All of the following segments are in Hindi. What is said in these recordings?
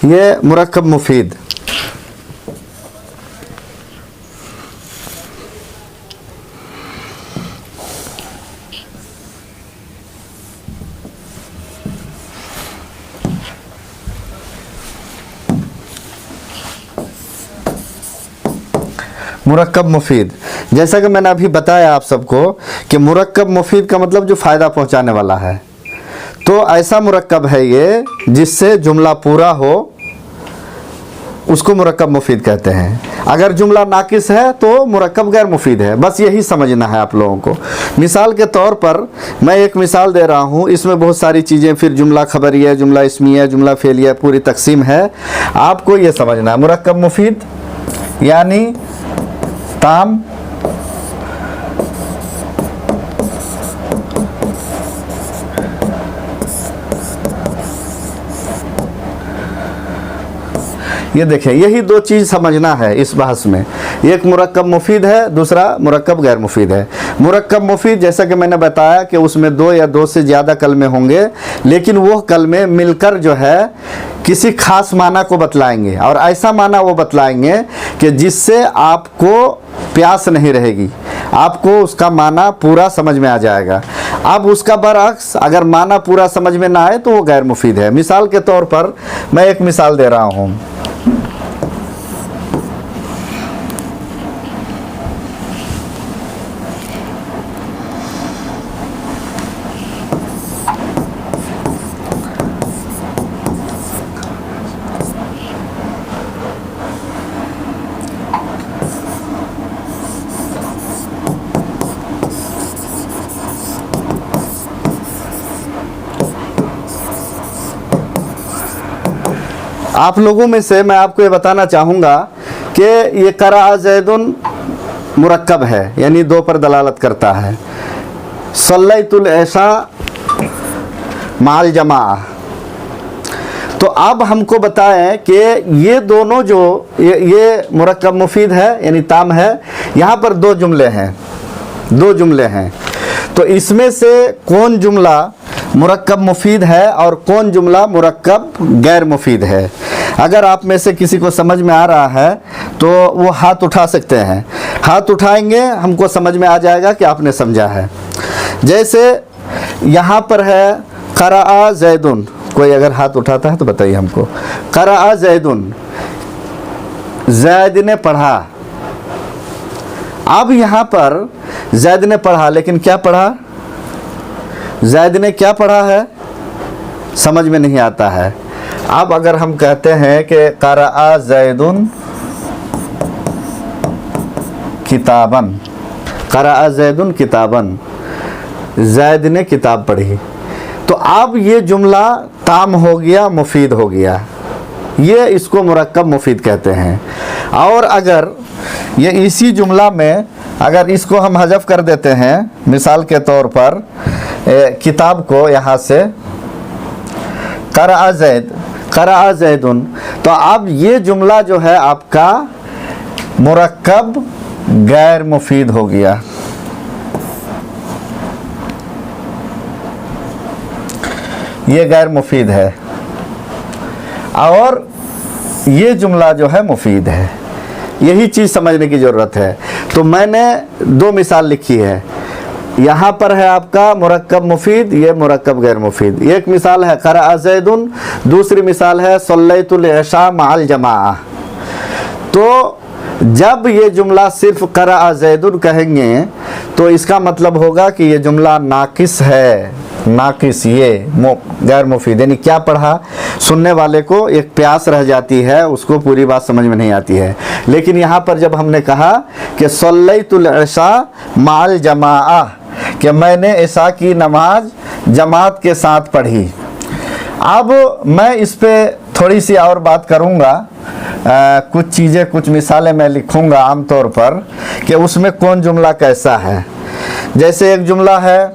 ये मुरक्कब मुफीद। मुरक्कब मुफीद, जैसा कि मैंने अभी बताया आप सबको कि मुरक्कब मुफीद का मतलब जो फ़ायदा पहुंचाने वाला है। तो ऐसा मुरक्कब है ये जिससे जुमला पूरा हो, उसको मुरक्कब मुफीद कहते हैं। अगर जुमला नाकिस है तो मुरक्कब गैर मुफीद है। बस यही समझना है आप लोगों को। मिसाल के तौर पर मैं एक मिसाल दे रहा हूँ, इसमें बहुत सारी चीज़ें, फिर जुमला खबरिया, जुमला इस्मिया, जुमला फेलिया, पूरी तकसीम है। आपको ये समझना है मुरक्कब मुफीद यानी ताम, ये देखें, यही दो चीज़ समझना है इस बहस में। एक मुरक्कब मुफीद है, दूसरा मुरक्कब गैर मुफीद है। मुरक्कब मुफीद जैसा कि मैंने बताया कि उसमें दो या दो से ज़्यादा कलमे होंगे, लेकिन वो कलमे मिलकर जो है किसी खास माना को बतलाएंगे, और ऐसा माना वो बतलाएंगे कि जिससे आपको प्यास नहीं रहेगी, आपको उसका माना पूरा समझ में आ जाएगा। अब उसका बरअक्स अगर माना पूरा समझ में ना आए तो वो गैर मुफीद है। मिसाल के तौर पर मैं एक मिसाल दे रहा हूँ। आप लोगों में से मैं आपको ये बताना चाहूँगा कि ये करा ज़ैदुन मुरक्कब है, यानी दो पर दलालत करता है। सल्लैतुल ऐशा माल जमा। तो अब हमको बताएं कि ये दोनों जो ये मुरक्कब मुफीद है यानी ताम है, यहाँ पर दो जुमले हैं। तो इसमें से कौन जुमला मुरक्कब मुफीद है और कौन जुमला मुरक्कब गैर मुफीद है? अगर आप में से किसी को समझ में आ रहा है तो वो हाथ उठा सकते हैं। हाथ उठाएंगे, हमको समझ में आ जाएगा कि आपने समझा है। जैसे यहाँ पर है क़राअ ज़ैदुन, कोई अगर हाथ उठाता है तो बताइए हमको। क़राअ ज़ैदुन, ज़ैद ने पढ़ा। अब यहाँ पर ज़ैद ने पढ़ा, लेकिन क्या पढ़ा? ज़ैद ने क्या पढ़ा है समझ में नहीं आता है। अब अगर हम कहते हैं कि क़राअ ज़ैदुन किताबन, क़राअ ज़ैदुन किताबन, ज़ैद ने किताब पढ़ी, तो अब ये जुमला ताम हो गया, मुफीद हो गया। ये इसको मुरक्कब मुफीद कहते हैं। और अगर ये इसी जुमला में अगर इसको हम हज़फ कर देते हैं, मिसाल के तौर पर किताब को यहाँ से क़राअ ज़ैदुन, तो अब ये जुमला जो है आपका मुरक्कब गैर मुफीद हो गया। ये गैर मुफीद है और ये जुमला जो है मुफीद है। यही चीज़ समझने की ज़रूरत है। तो मैंने दो मिसाल लिखी है। यहाँ पर है आपका मुरक्कब मुफीद, ये मुरक्कब गैर मुफीद। एक मिसाल है क़राअ ज़ैदुन, दूसरी मिसाल है सल्लैतुल ऐशा माल जमा। तो जब ये जुमला सिर्फ क़राअ ज़ैदुन कहेंगे तो इसका मतलब होगा कि ये जुमला नाकिस है। नाकिस, ये गैर मुफीद, यानी क्या पढ़ा, सुनने वाले को एक प्यास रह जाती है, उसको पूरी बात समझ में नहीं आती है। लेकिन यहाँ पर जब हमने कहा कि सल्लैतुल ऐशा माल जमा, कि मैंने ऐशा की नमाज जमात के साथ पढ़ी। अब मैं इस पे थोड़ी सी और बात करूँगा, कुछ चीज़ें, कुछ मिसालें मैं लिखूँगा आम तौर पर कि उसमें कौन जुमला कैसा है। जैसे एक जुमला है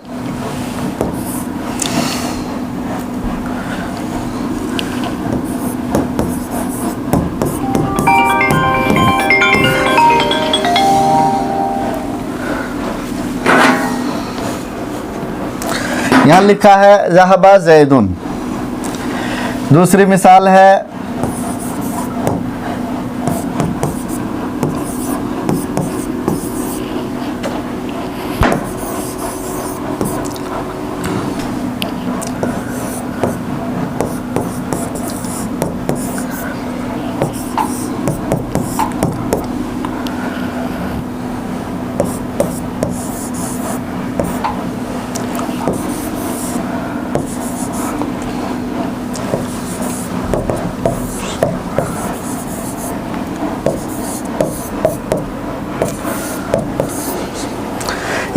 यहाँ लिखा है ज़हबा ज़ैदुन। दूसरी मिसाल है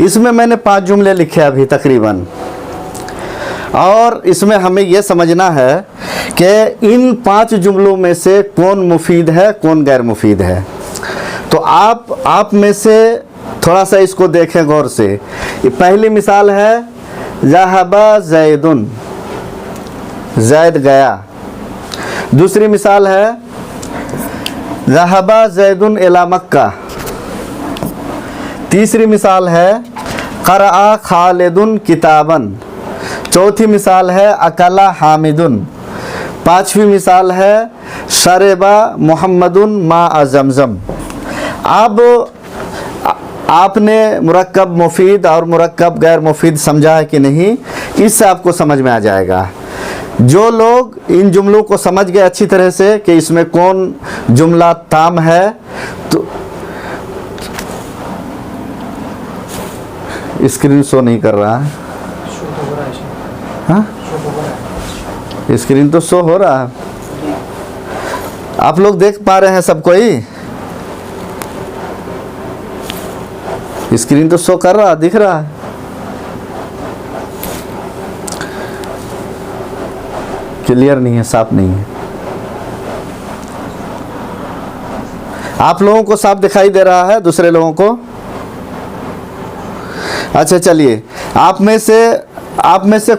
इसमें मैंने 5 जुमले लिखे अभी तकरीबन, और इसमें हमें यह समझना है कि इन 5 जुमलों में से कौन मुफीद है कौन गैर मुफीद है। तो आप में से थोड़ा सा इसको देखें गौर से। ये पहली मिसाल है ज़हबा ज़ैदुन, ज़ैद गया। दूसरी मिसाल है ज़हबा ज़ैदुन इला मक्का। तीसरी मिसाल है क़रअ खालिदुन किताबन। चौथी मिसाल है अकला हामिदुन। पांचवी मिसाल है शरबा मोहम्मदुन मा ज़मज़म। अब आपने मुरक्कब मुफीद और मुरक्कब गैर मुफीद समझा है कि नहीं, इससे आपको समझ में आ जाएगा। जो लोग इन जुमलों को समझ गए अच्छी तरह से कि इसमें कौन जुमला ताम है, तो स्क्रीन शो नहीं कर रहा है। हाँ, स्क्रीन तो शो हो रहा है, आप लोग देख पा रहे हैं सब कोई? स्क्रीन तो शो कर रहा, दिख रहा है। क्लियर नहीं है, साफ नहीं है। आप लोगों को साफ दिखाई दे रहा है, दूसरे लोगों को? अच्छा चलिए, आप में से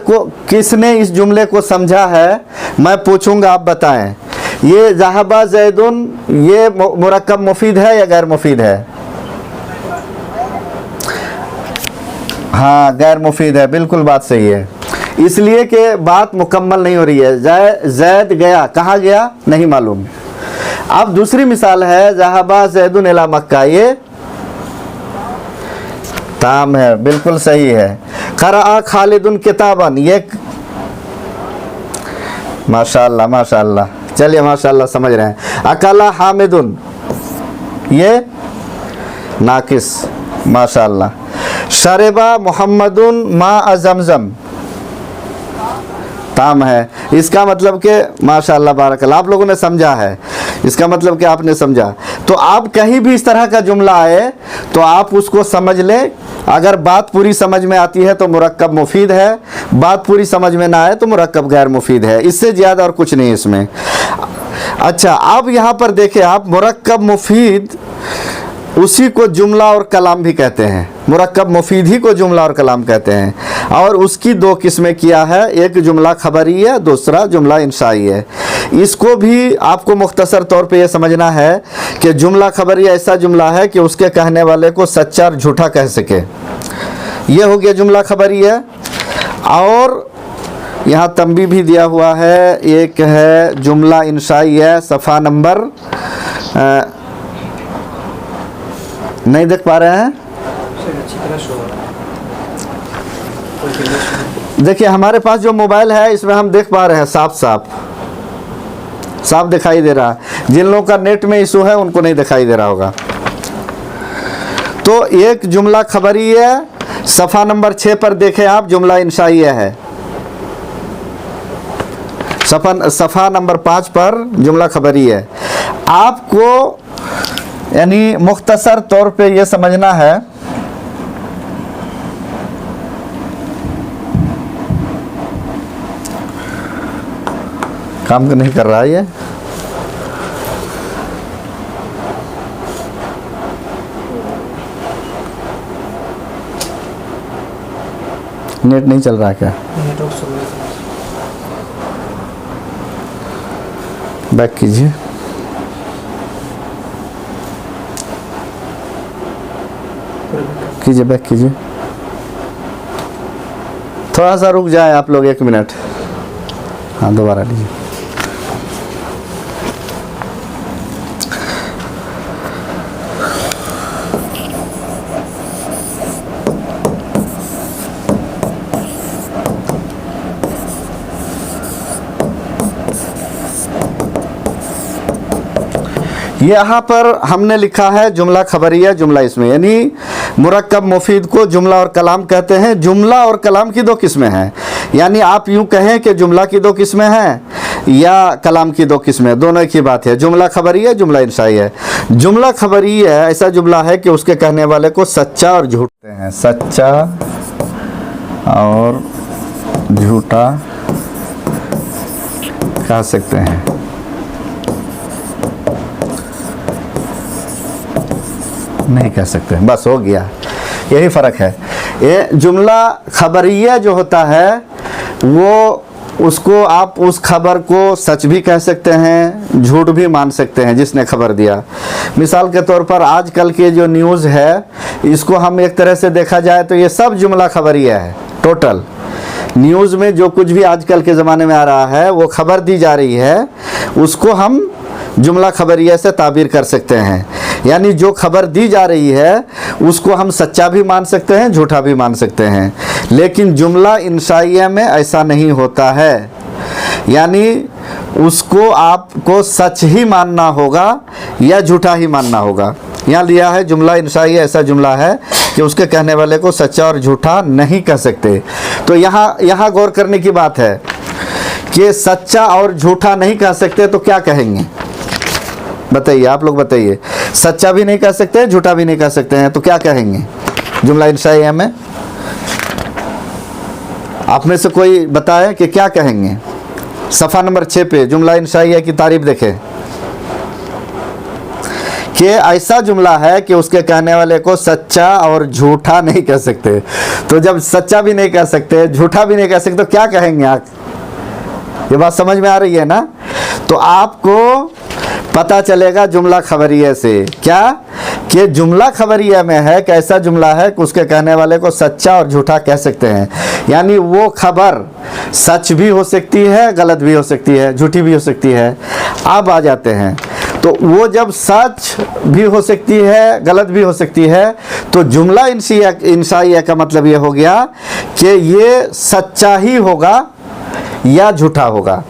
किसने इस जुमले को समझा है, मैं पूछूंगा, आप बताएं। ये ज़हबा ज़ैदुन ये मुरक्कब मुफीद है या गैर मुफीद है? हाँ, गैर मुफीद है, बिल्कुल बात सही है। इसलिए कि बात मुकम्मल नहीं हो रही है। ज़ैद गया, कहाँ गया नहीं मालूम। अब दूसरी मिसाल है ज़हबा ज़ैदुन इला मक्का, ये ताम है, बिल्कुल सही है। क़रअ खालिदुन किताबन, ये माशाअल्लाह माशाअल्लाह, चलिए माशाअल्लाह समझ रहे हैं। अकला हामिदुन, ये नाकिस, माशाअल्लाह। शरबा मोहम्मदुन मा ज़मज़म, ताम है। इसका मतलब कि माशाअल्लाह बारकल्लाह, आप लोगों ने समझा है, इसका मतलब कि आपने समझा। तो आप कहीं भी इस तरह का जुमला आए तो आप उसको समझ लें। अगर बात पूरी समझ में आती है तो मुरक्कब मुफीद है, बात पूरी समझ में ना आए तो मुरक्कब गैर मुफीद है। इससे ज़्यादा और कुछ नहीं इसमें। अच्छा, अब यहाँ पर देखें आप, मुरक्कब मुफीद उसी को जुमला और कलाम भी कहते हैं। मुरक्कब मुफीद ही को जुमला और कलाम कहते हैं। और उसकी 2 किस्में किया है, एक जुमला खबरी है, दूसरा जुमला इंशाई है। इसको भी आपको मुख्तसर तौर पे ये समझना है कि जुमला खबरी ऐसा जुमला है कि उसके कहने वाले को सच्चा और झूठा कह सके, ये हो गया जुमला खबरी है। और यहाँ तंबीह भी दिया हुआ है, एक है जुमला इंशाई है, सफ़ा नंबर नहीं देख पा रहे हैं? देखिए हमारे पास जो मोबाइल है इसमें हम देख पा रहे हैं, साफ दिखाई दे रहा है। जिन लोगों का नेट में इशू है उनको नहीं दिखाई दे रहा होगा। तो एक जुमला खबरी है, सफ़ा नंबर 6 पर देखें आप, जुमला इंशाइया है। सफ़ा नंबर 5 पर जुमला खबरी है। आपको यानी मुख्तसर तौर पे ये समझना है, काम नहीं कर रहा है ये, नेट नहीं चल रहा क्या? बैक कीजिए। बैक कीजिए, थोड़ा सा रुक जाए आप लोग, 1 मिनट। हाँ, दोबारा लीजिए। यहाँ पर हमने लिखा है जुमला खबरिया, जुमला इसमें, यानी मुरक्कब मुफीद को जुमला और कलाम कहते हैं। जुमला और कलाम की 2 किस्में हैं, यानी आप यूँ कहें कि जुमला की 2 किस्में हैं, या कलाम की दो किस्में, दोनों एक ही बात है। जुमला खबरिया, जुमला इंशाई है। जुमला खबरिया ऐसा जुमला है कि उसके कहने वाले को सच्चा और झूठा हैं, सच्चा और झूठा कह सकते हैं। नहीं कह सकते, बस हो गया, यही फ़र्क है। ये जुमला खबरिया जो होता है वो उसको आप उस खबर को सच भी कह सकते हैं, झूठ भी मान सकते हैं जिसने खबर दिया। मिसाल के तौर पर आजकल के जो न्यूज़ है इसको हम एक तरह से देखा जाए तो ये सब जुमला खबरिया है। टोटल न्यूज़ में जो कुछ भी आजकल के ज़माने में आ रहा है वो खबर दी जा रही है, उसको हम जुमला खबरिया से ताबीर कर सकते हैं। यानी जो खबर दी जा रही है उसको हम सच्चा भी मान सकते हैं, झूठा भी मान सकते हैं। लेकिन जुमला इंशाइया में ऐसा नहीं होता है, यानी उसको आपको सच ही मानना होगा या झूठा ही मानना होगा। यहाँ लिया है जुमला इंशाइया ऐसा जुमला है कि उसके कहने वाले को सच्चा और झूठा नहीं कह सकते। तो यहाँ गौर करने की बात है कि सच्चा और झूठा नहीं कह सकते तो क्या कहेंगे बताइए, आप लोग बताइए। सच्चा भी नहीं कह सकते, झूठा भी नहीं कह सकते हैं, तो क्या कहेंगे जुमला इंशाइया में? आप में से कोई बताए कि क्या कहेंगे? सफ़ा नंबर 6 पे जुमला इंशाइया की तारीफ देखें कि ऐसा जुमला है कि उसके कहने वाले को सच्चा और झूठा नहीं कह सकते। तो जब सच्चा भी नहीं कह सकते, झूठा भी नहीं कह सकते, तो क्या कहेंगे आप? ये बात समझ में आ रही है ना? तो आपको पता चलेगा जुमला खबरिया से क्या कि जुमला खबरिया में है कि ऐसा जुमला है कि उसके कहने वाले को सच्चा और झूठा कह सकते हैं। यानी वो खबर सच भी हो सकती है, गलत भी हो सकती है, झूठी भी हो सकती है। अब आ जाते हैं तो वो जब सच भी हो सकती है, गलत भी हो सकती है, तो जुमला इंशाइया का मतलब ये हो गया कि ये सच्चा ही होगा या झूठा होगा,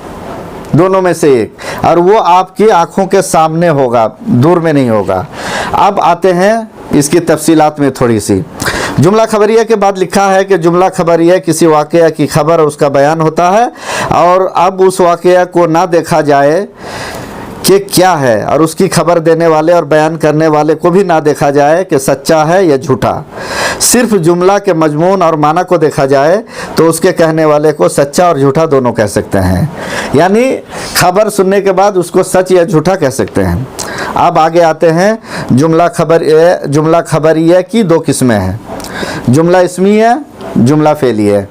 दोनों में से एक, और वो आपकी आंखों के सामने होगा, दूर में नहीं होगा। अब आते हैं इसकी तफसीलात में थोड़ी सी। जुमला खबरिया के बाद लिखा है कि जुमला खबरिया किसी वाक़या की खबर और उसका बयान होता है, और अब उस वाक़या को ना देखा जाए कि क्या है, और उसकी खबर देने वाले और बयान करने वाले को भी ना देखा जाए कि सच्चा है या झूठा। सिर्फ जुमला के मजमून और माना को देखा जाए तो उसके कहने वाले को सच्चा और झूठा दोनों कह सकते हैं। यानी खबर सुनने के बाद उसको सच या झूठा कह सकते हैं। अब आगे आते हैं, जुमला खबरिया की दो किस्में हैं, जुमला इस्मिया, जुमला फेलिया।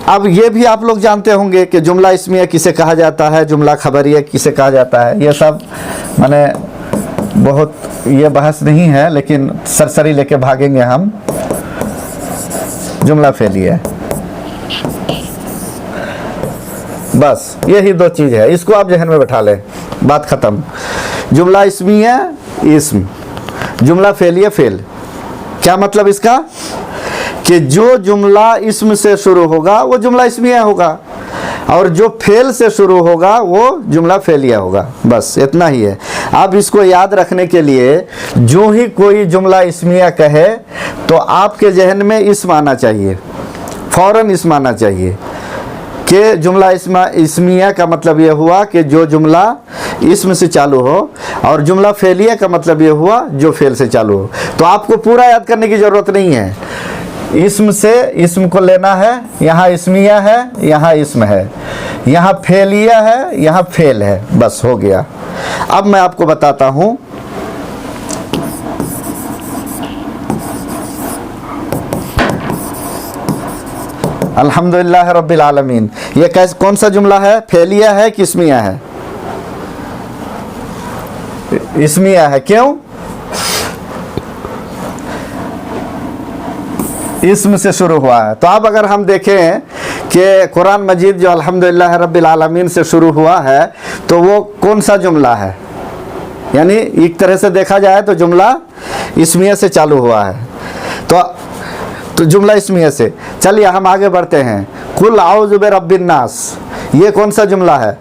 अब ये भी आप लोग जानते होंगे कि जुमला इस्मिया किसे कहा जाता है, जुमला खबरिया किसे कहा जाता है। ये सब माने बहुत ये बहस नहीं है, लेकिन सरसरी लेके भागेंगे हम। जुमला फेलिया, बस यही दो चीज़ है, इसको आप जहन में बैठा लें, बात ख़त्म। जुमला इस्मिया इस्म, जुमला फेलिया फेल। क्या मतलब इसका कि जो जुमला इस्म से शुरू होगा वो जुमला इस्मिया होगा, और जो फेल से शुरू होगा वो जुमला फेलिया होगा, बस इतना ही है। अब इसको याद रखने के लिए जो ही कोई जुमला इस्मिया कहे तो आपके जहन में इस्म आना चाहिए, फ़ौरन इस्म आना चाहिए कि जुमला इस्मिया का मतलब ये हुआ कि जो जुमला इस्म से चालू हो, और जुमला फेलिया का मतलब ये हुआ जो फेल से चालू हो। तो आपको पूरा याद करने की ज़रूरत नहीं है, इस्म से इस्म को लेना है, यहाँ इस्मिया है, यहाँ इस्म है, यहाँ फेलिया है, यहाँ फेल है, बस हो गया। अब मैं आपको बताता हूँ अल्हम्दुलिल्लाह रब्बिल आलमीन, ये कैसे, कौन सा जुमला है? फेलिया है कि इस्मिया है? इस्मिया है। क्यों? इस्म से शुरू हुआ है। तो अब अगर हम देखें कि कुरान मजीद जो अल्हम्दुलिल्लाह रब्बिल आलमीन से शुरू हुआ है तो वो कौन सा जुमला है? यानी एक तरह से देखा जाए तो जुमला इस्मिया से चालू हुआ है, तो जुमला इस्मिया से। चलिए हम आगे बढ़ते हैं। कुल आऊज़ु बिरब्बिन नास, ये कौन सा जुमला है?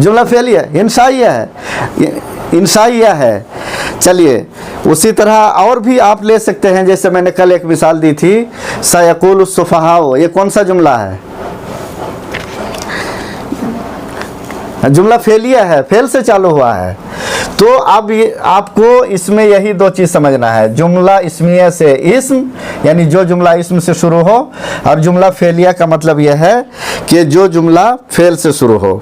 जुमला फेलिया, इंशाइया है, इंशाइया है। चलिए उसी तरह और भी आप ले सकते हैं, जैसे मैंने कल एक मिसाल दी थी, सयकुल सुफहाओ, ये कौन सा जुमला है? जुमला फेलिया है, फेल से चालू हुआ है। तो अब ये आपको इसमें यही दो चीज़ समझना है, जुमला इस्मिया से इस्म, यानी जो जुमला इस्म से शुरू हो, और जुमला फेलिया का मतलब यह है कि जो जुमला फेल से शुरू हो।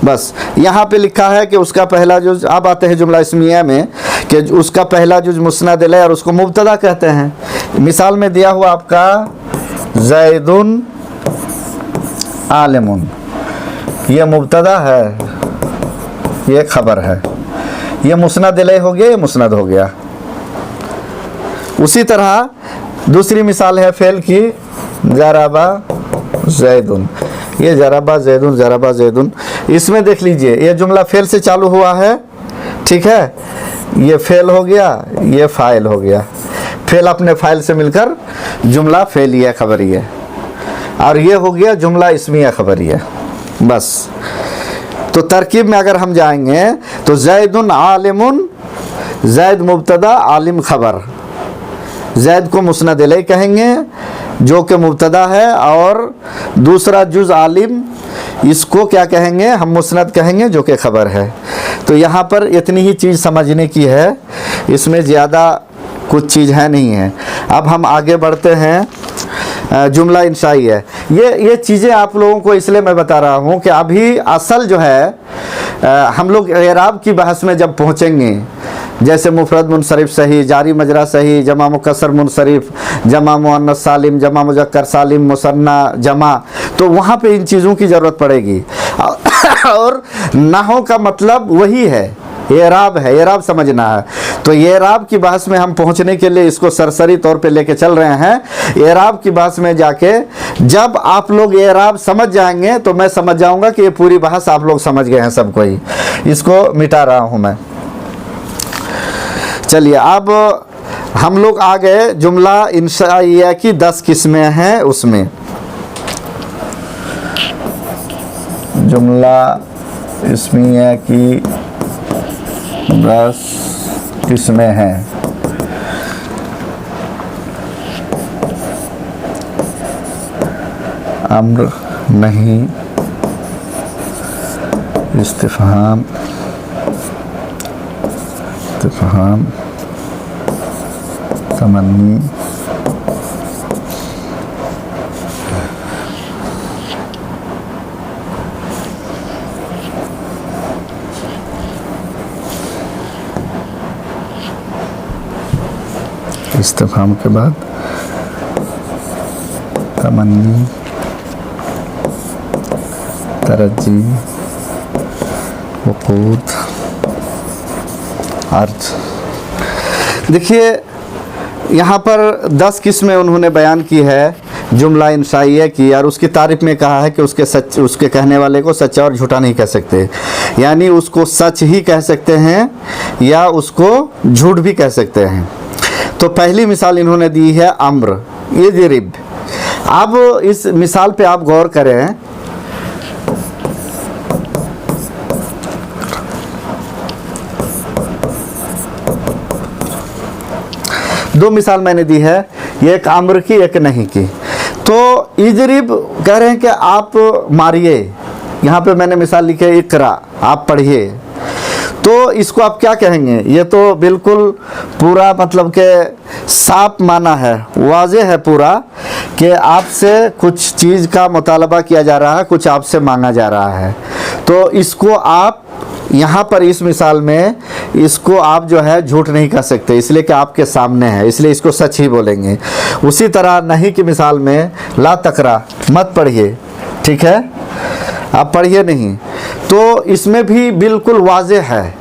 बस यहाँ पे लिखा है कि उसका पहला जुज, अब आते हैं जुमला इस्मिया में, कि उसका पहला जुज मुस्नद इलैह और उसको मुब्तदा कहते हैं। मिसाल में दिया हुआ आपका ज़ैदुन आलिमुन, ये मुब्तदा है, ये खबर है, ये मुस्नद इलैह हो गया, ये मुस्नद हो गया। उसी तरह दूसरी मिसाल है फेल की, ज़राबा ज़ैदुन, ये ज़राबा ज़ैदुन, ज़राबा ज़ैदुन, इसमें देख लीजिए ये जुमला फेल से चालू हुआ है, ठीक है, ये फेल हो गया, ये फ़ाइल हो गया, फेल अपने फ़ाइल से मिलकर जुमला फेलिया खबरिया, और ये हो गया जुमला इस्मिया खबरिया। बस तो तरकीब में अगर हम जाएंगे तो ज़ैदुन आलिमुन, ज़ैद मुब्तदा, आलिम खबर, ज़ैद को मुस्नद इलैह कहेंगे जो कि मुब्तदा है, और दूसरा जुज़ आलिम, इसको क्या कहेंगे? हम मुस्नद कहेंगे जो कि खबर है। तो यहाँ पर इतनी ही चीज़ समझने की है, इसमें ज़्यादा कुछ चीज़ है नहीं है। अब हम आगे बढ़ते हैं, जुमला इंशाई है। ये चीज़ें आप लोगों को इसलिए मैं बता रहा हूँ कि अभी असल जो है हम लोग एराब की बहस में जब पहुँचेंगे, जैसे मुफरद मुनसरिफ सही, जारी मजरा सही, जमा मुकस्सर मुनसरिफ, जमा मुअन्नस सालिम, जमा मुज़क्कर सालिम, मुसन्ना जमा, तो वहाँ पे इन चीज़ों की ज़रूरत पड़ेगी। और नाहव का मतलब वही है, एराब है, एराब समझना है। तो एराब की बहस में हम पहुंचने के लिए इसको सरसरी तौर पे लेके चल रहे हैं। एराब की बहस में जाके जब आप लोग एराब समझ जाएंगे तो मैं समझ जाऊंगा कि ये पूरी बहस आप लोग समझ गए हैं सबको ही, इसको मिटा रहा हूं मैं। चलिए अब हम लोग आ गए जुमला इंशाइया की 10 किस्में हैं, उसमें जुमला इस्मिया की 10 किस्में हैं। अम्र, नहीं, इस्तिफ़हाम, इस्तिफ़हाम, तमन्नी, इस्तिफ़हाम के बाद तमन्नी, तरज्जी, वक़ूद, अर्ज। देखिए यहाँ पर 10 किस्में उन्होंने बयान की है जुमला इंशाइया की, और उसकी तारीफ़ में कहा है कि उसके कहने वाले को सच्चा और झूठा नहीं कह सकते, यानी उसको सच ही कह सकते हैं या उसको झूठ भी कह सकते हैं। तो पहली मिसाल इन्होंने दी है अम्र, इज़रिब। अब इस मिसाल पे आप गौर करें, दो मिसाल मैंने दी है, ये एक अम्र की एक नहीं की। तो इज़रिब कह रहे हैं कि आप मारिए, यहाँ पे मैंने मिसाल लिखी है इकरा, आप पढ़िए। तो इसको आप क्या कहेंगे? ये तो बिल्कुल पूरा मतलब के साफ माना है, वाज़े है पूरा कि आपसे कुछ चीज़ का मुतालबा किया जा रहा है, कुछ आपसे मांगा जा रहा है। तो इसको आप यहाँ पर इस मिसाल में इसको आप जो है झूठ नहीं कह सकते, इसलिए कि आपके सामने है, इसलिए इसको सच ही बोलेंगे। उसी तरह नहीं की मिसाल में ला तकरा, मत पढ़िए, ठीक है, आप पढ़िए नहीं। तो इसमें भी बिल्कुल वाज़े है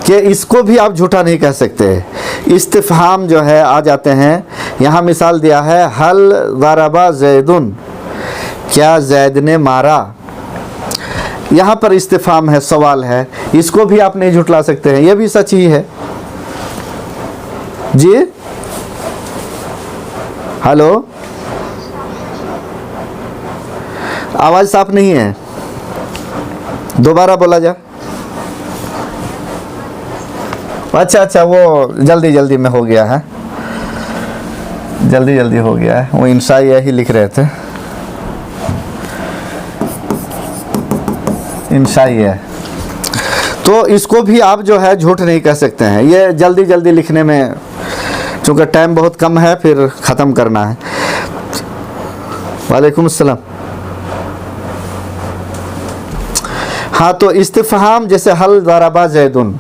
कि इसको भी आप झूठा नहीं कह सकते। इस्तिफ़हाम जो है आ जाते हैं, यहाँ मिसाल दिया है हल ज़रबा ज़ैदुन, क्या ज़ैद ने मारा। यहाँ पर इस्तिफ़हाम है, सवाल है, इसको भी आप नहीं झुटला सकते हैं, ये भी सच ही है जी। हेलो, आवाज़ साफ नहीं है, दोबारा बोला जा। अच्छा अच्छा, वो जल्दी जल्दी में हो गया है, जल्दी जल्दी हो गया है। वो इंशा यही लिख रहे थे, इंशा है। तो इसको भी आप जो है झूठ नहीं कह सकते हैं, ये जल्दी जल्दी लिखने में, चूँकि टाइम बहुत कम है फिर ख़त्म करना है। वालेकुम अस्सलाम। हाँ, तो इस्तिफ़हाम जैसे हल दरबा जैदुन,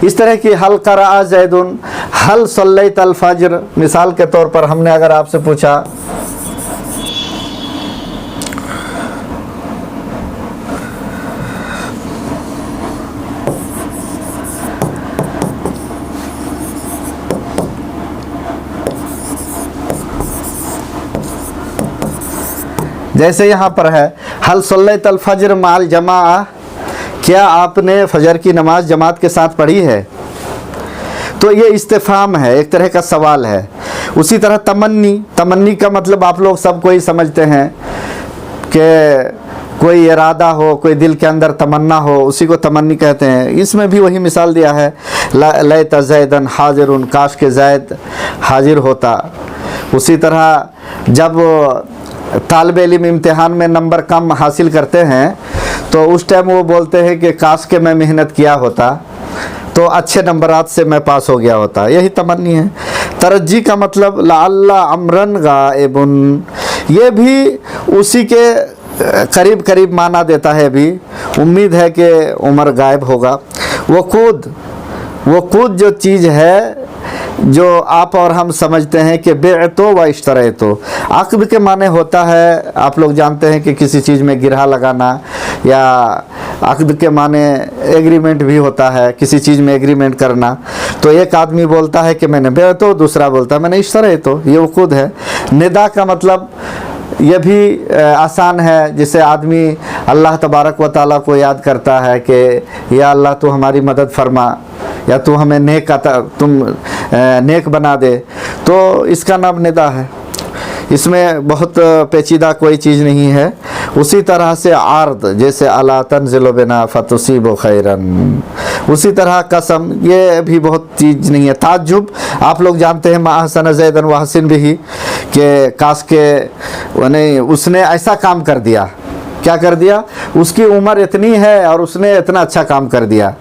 इस तरह की हल क़रा जैदुन, हल सल्लैतल फज्र, मिसाल के तौर पर हमने अगर आपसे पूछा जैसे यहाँ पर है हल सल्लैतल फज्र माल जमा, क्या आपने फजर की नमाज जमात के साथ पढ़ी है? तो ये इस्तिफ़हाम है, एक तरह का सवाल है। उसी तरह तमन्नी, तमन्नी का मतलब आप लोग सब कोई समझते हैं कि कोई इरादा हो, कोई दिल के अंदर तमन्ना हो, उसी को तमन्नी कहते हैं। इसमें भी वही मिसाल दिया है, लैत ज़ैदन हाजिरुन, काश के ज़ैद हाजिर होता। उसी तरह जब तालिब इल्म इम्तिहान में नंबर कम हासिल करते हैं तो उस टाइम वो बोलते हैं कि काश के मैं मेहनत किया होता तो अच्छे नंबरात से मैं पास हो गया होता, यही तमन्नी है। तरज्जी का मतलब लअल्ला अमरन गाइबुन, ये भी उसी के करीब करीब माना देता है, भी उम्मीद है कि उमर गायब होगा। वक़ूद जो चीज़ है जो आप और हम समझते हैं कि बेअतो व इश्तरैतो, अक़्द के माने होता है, आप लोग जानते हैं कि किसी चीज़ में गिरहा लगाना, या अक़्द के माने एग्रीमेंट भी होता है, किसी चीज़ में एग्रीमेंट करना। तो एक आदमी बोलता है कि मैंने बेअतो, दूसरा बोलता है मैंने इश्तरैतो, ये वक़ूद है। निदा का मतलब ये भी आसान है, जिसे आदमी अल्लाह तबारक व तआला को याद करता है कि या अल्लाह तू हमारी मदद फरमा, या तू हमें नेक बना दे, तो इसका नाम निदा है। इसमें बहुत पेचीदा कोई चीज़ नहीं है। उसी तरह से आर्द, जैसे अला तंज़िलु बिना फतुसीबु खैरन, उसी तरह कसम, ये भी बहुत चीज़ नहीं है। ताज्जुब, आप लोग जानते हैं मा अहसन ज़ैदन व हसन बिही, कि काश के नहीं उसने ऐसा काम कर दिया, क्या कर दिया, उसकी उम्र इतनी है और उसने इतना अच्छा काम कर दिया।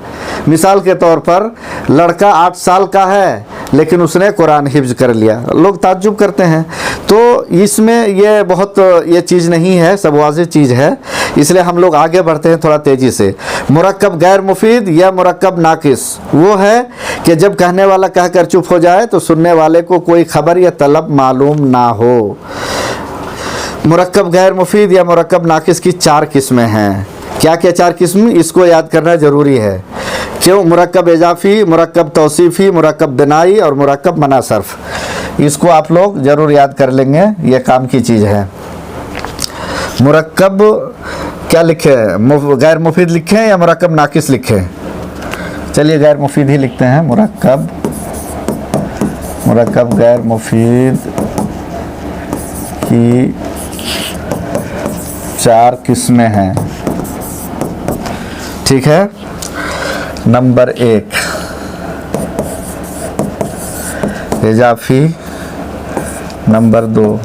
मिसाल के तौर पर लड़का 8 साल का है लेकिन उसने कुरान हिफ्ज कर लिया, लोग ताज्जुब करते हैं। तो इसमें ये बहुत ये चीज़ नहीं है, सब वाज़ेह चीज़ है, इसलिए हम लोग आगे बढ़ते हैं थोड़ा तेज़ी से। मुरक्कब गैर मुफीद या मुरक्कब नाकिस, वो है कि जब कहने वाला कहकर चुप हो जाए तो सुनने वाले को कोई खबर या तलब मालूम ना हो। मुरक्कब गैर मुफीद या मुरक्कब नाकिस की 4 किस्में हैं। क्या क्या 4 किस्म, इसको याद करना ज़रूरी है। क्यों? मुरक्कब इजाफ़ी, मुरक्कब तौसीफ़ी, मुरक्कब बिनाई और मुरक्कब मनासर्फ। इसको आप लोग ज़रूर याद कर लेंगे, ये काम की चीज़ है। मुरक्कब क्या लिखे, गैर मुफीद लिखें या मुरक्कब नाकिस लिखें? चलिए गैर मुफीद ही लिखते हैं। मुरक्कब गैर मुफीद की 4 किस्में हैं, ठीक है। नंबर 1 इजाफ़ी, नंबर 2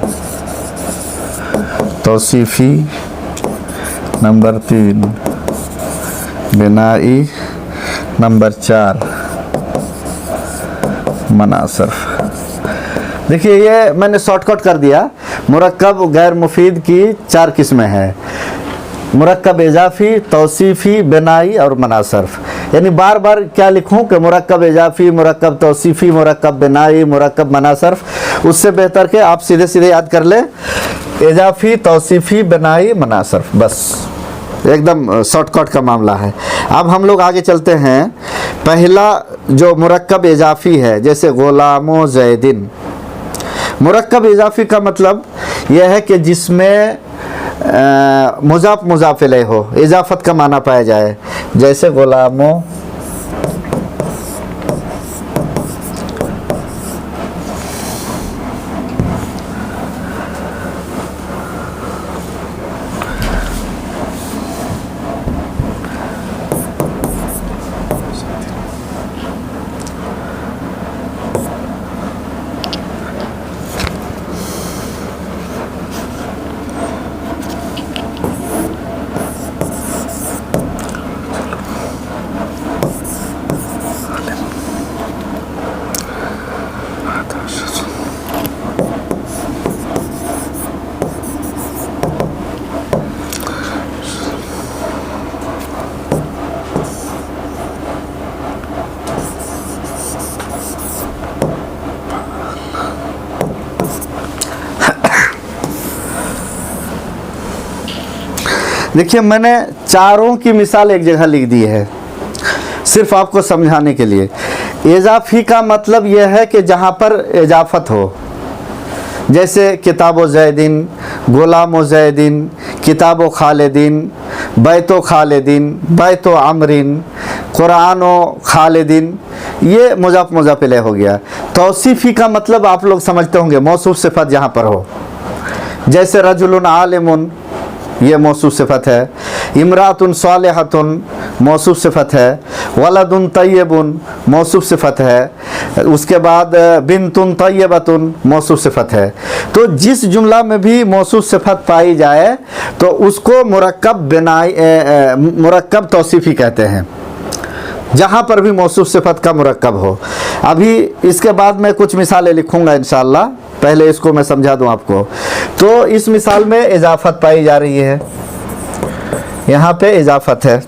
तौसीफ़ी, नंबर 3 बिनाई, नंबर 4 मनासर्फ। देखिए ये मैंने शॉर्टकट कर दिया। मुरक्कब गैर मुफीद की 4 किस्में हैं, मुरक्कब इजाफ़ी, तौसीफ़ी, बिनाई और मनासर्फ। यानी बार बार क्या लिखूं कि मुरक्कब इजाफ़ी, मुरक्कब तौसीफ़ी, मुरक्कब बिनाई, मुरक्कब मनासर्फ, उससे बेहतर के आप सीधे सीधे याद कर लें इजाफ़ी, तौसीफ़ी, बिनाई, मनासर्फ, बस एकदम शॉर्टकट का मामला है। अब हम लोग आगे चलते हैं। पहला जो मुरक्कब इजाफ़ी है, जैसे गुलामो ज़ैदिन, मुरक्कब इजाफ़ी का मतलब यह है कि जिसमें मुज़ाफ़ मुज़ाफ़ इलैह हो, इजाफ़त का माना पाया जाए, जैसे गुलामो देखिए मैंने चारों की मिसाल एक जगह लिख दी है सिर्फ आपको समझाने के लिए। इजाफी का मतलब यह है कि जहाँ पर इजाफत हो, जैसे किताब ज़ैदिन, गुलाम ज़ैदिन, किताब खालिदिन, बैत खालिदिन, बैत अमरिन, कुरान खालिदिन, ये मुज़ाफ मुज़ाफ इलैह हो गया। तौसीफ़ी का मतलब आप लोग समझते होंगे, मौसूफ सिफत जहाँ पर हो, जैसे रजुलुन आलिमुन, ये मौसूफ सिफत है। इमरातुन सालिहतुन मौसूफ सिफत है। वलदुन तय्यबुन मौसूफ सिफत है। उसके बाद बिन्तुन तय्यबतुन मौसूफ सिफत है। तो जिस जुमला में भी मौसूफ सिफत पाई जाए तो उसको मुरक्कब तौसीफ़ी कहते हैं, जहाँ पर भी मौसूफ सिफत का मुरक्कब हो। अभी इसके बाद मैं कुछ मिसालें लिखूंगा इंशाअल्लाह, पहले इसको मैं समझा दूं आपको। तो इस मिसाल में इजाफत पाई जा रही है, यहाँ पे इजाफत है।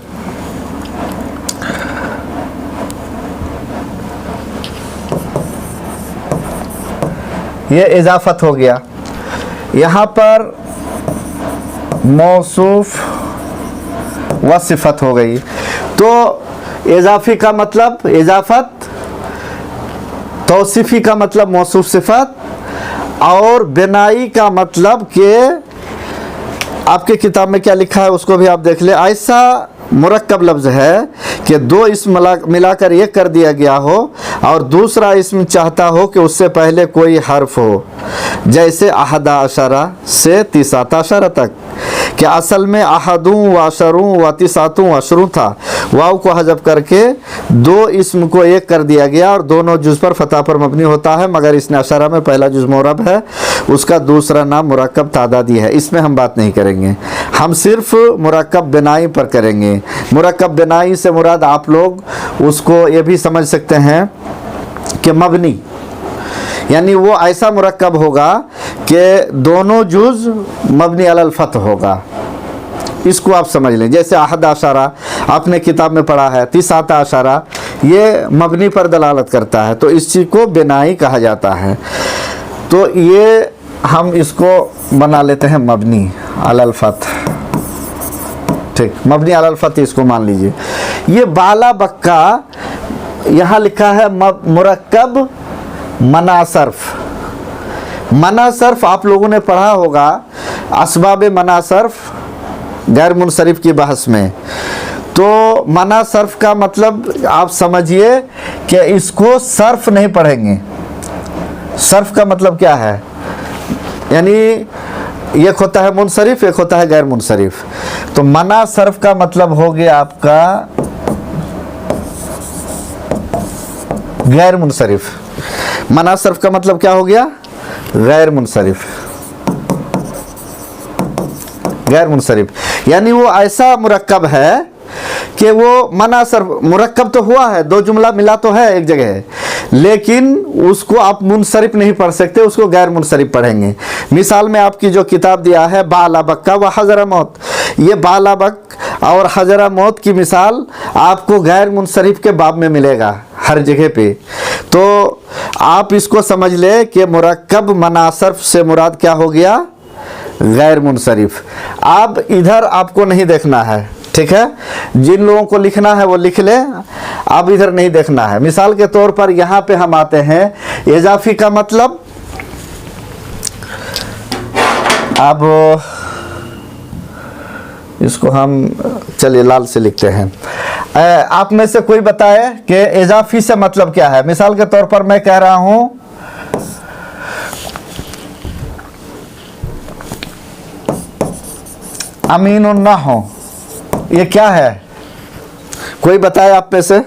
ये इजाफत हो गया। यहाँ पर मौसूफ व सिफत हो गई। तो इजाफी का मतलब इजाफत, तौसीफ़ी का मतलब मौसूफ सिफत, और बिनाई का मतलब कि आपके किताब में क्या लिखा है उसको भी आप देख ले। ऐसा मुरक्कब लफ्ज़ है कि दो इसम मिलाकर एक कर दिया गया हो और दूसरा इसम चाहता हो कि उससे पहले कोई हर्फ हो, जैसे अहदा अशरा से तिसाता अशरा तक, कि असल में अहदूं व अशरूं व तिसातूं अशरूं था। वाव को हज़फ करके दो इसम को एक कर दिया गया और दोनों जुज़ पर फतह पर मबनी होता है, मगर इसने अशरा में पहला जुज़ मोरब है, उसका दूसरा नाम मुरक्कब तादादी है। इसमें हम बात नहीं करेंगे, हम सिर्फ मुरक्कब बिनाई पर करेंगे। मुरक्कब बिनाई से मुराद आप लोग उसको ये भी समझ सकते हैं कि मबनी, यानी वो ऐसा मुरक्कब होगा कि दोनों जुज़ मबनी अलल फतह होगा, इसको आप समझ लें। जैसे अहद अशरा आपने किताब में पढ़ा है, तिसाता अशरा, ये मबनी पर दलालत करता है, तो इस चीज़ को बिनाई कहा जाता है। तो ये हम इसको बना लेते हैं मबनी अलल फतह, ठीक, मबनी अलल फतह इसको मान लीजिए। ये बाला बक्का यहाँ लिखा है मुरक्कब मनासर्फ। मनासर्फ आप लोगों ने पढ़ा होगा असबाब मनासर्फ गैर मुनसरिफ की बहस में। तो मनासर्फ का मतलब आप समझिए कि इसको सर्फ नहीं पढ़ेंगे। सर्फ का मतलब क्या है, यानी एक होता है मुनसरिफ, एक होता है गैर मुनसरिफ। तो मनासर्फ का मतलब हो गया आपका गैर मुनसरिफ। मनासर्फ का मतलब क्या हो गया, गैर मुनसरिफ। गैर मुनसरिफ यानी वो ऐसा मुरक्कब है कि वो मनासर्फ, मुरक्कब तो हुआ है, दो जुमला मिला तो है एक जगह, लेकिन उसको आप मुनसरिफ नहीं पढ़ सकते, उसको गैर मुनसरिफ पढ़ेंगे। मिसाल में आपकी जो किताब दिया है बाला बक्का व हजरा मौत, ये बाला बक और हजरा मौत की मिसाल आपको गैर मुनसरिफ के बाब में मिलेगा हर जगह पे। तो आप इसको समझ ले कि मुरक्कब मनासर्फ से मुराद क्या हो गया, गैर मुनसरिफ। अब इधर आपको नहीं देखना है, ठीक है, जिन लोगों को लिखना है वो लिख ले, अब इधर नहीं देखना है। मिसाल के तौर पर यहाँ पे हम आते हैं, इजाफी का मतलब, अब इसको हम चलिए लाल से लिखते हैं। आप में से कोई बताए कि इजाफी से मतलब क्या है। मिसाल के तौर पर मैं कह रहा हूं अमीनुन ना हो, ये क्या है, कोई बताए आप में से।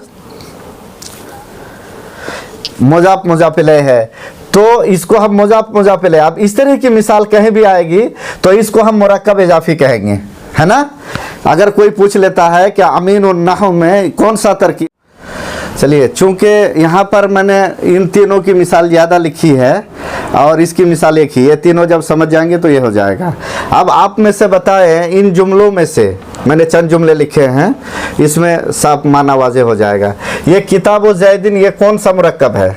मुजाफ मुजाफ इलैह है, तो इसको हम मुजाफ मुजाफ इलैह। अब इस तरह की मिसाल कहीं भी आएगी तो इसको हम मुरक्कब इजाफी कहेंगे, है ना। अगर कोई पूछ लेता है कि अमीन और नहव में कौन सा तरकीब, चलिए चूंकि यहाँ पर मैंने इन तीनों की मिसाल ज़्यादा लिखी है और इसकी मिसाल एक ही, ये तीनों जब समझ जाएंगे तो ये हो जाएगा। अब आप में से बताएं, इन जुमलों में से मैंने चंद जुमले लिखे हैं, इसमें साफ माना वाज़े हो जाएगा। ये किताब ज़ैदिन, ये कौन सा मुरक्कब है,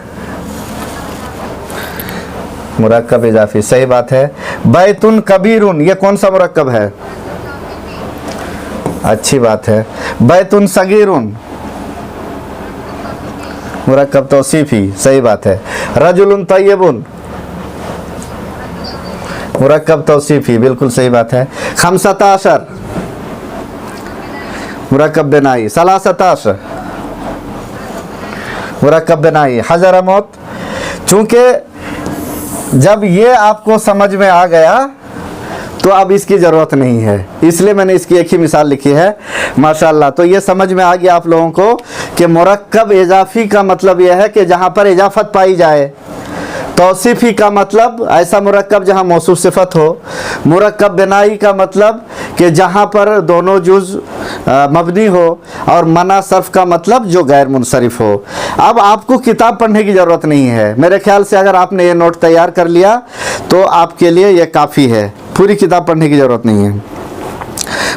मुरक्कब इजाफी, सही बात है। बैतुन कबीरुन, ये कौन सा मुरक्कब है, अच्छी बात है। बैतुन सगीरुन, मुरक्कब तौसीफी, सही बात है। रजुलुन तय्यबुन, मुरक्कब तौसीफी, बिल्कुल सही बात है। खमसताशर, मुरक्कब बिनाई। सलासताशर, मुरक्कब बिनाई। हजर मौत, चूंकि जब ये आपको समझ में आ गया तो अब इसकी ज़रूरत नहीं है, इसलिए मैंने इसकी एक ही मिसाल लिखी है। माशाअल्लाह, तो ये समझ में आ गया आप लोगों को कि मुरक्कब इजाफी का मतलब यह है कि जहाँ पर इजाफत पाई जाए। तौसीफी का मतलब ऐसा मुरक्कब जहाँ मौसूफ सिफत हो। मुरक्कब बिनाई का मतलब कि जहाँ पर दोनों जुज़ मबनी हो। और मना सर्फ का मतलब जो गैर मुनसरिफ हो। अब आपको किताब पढ़ने की ज़रूरत नहीं है, मेरे ख्याल से अगर आपने ये नोट तैयार कर लिया तो आपके लिए ये काफ़ी है, पूरी किताब पढ़ने की ज़रूरत नहीं है।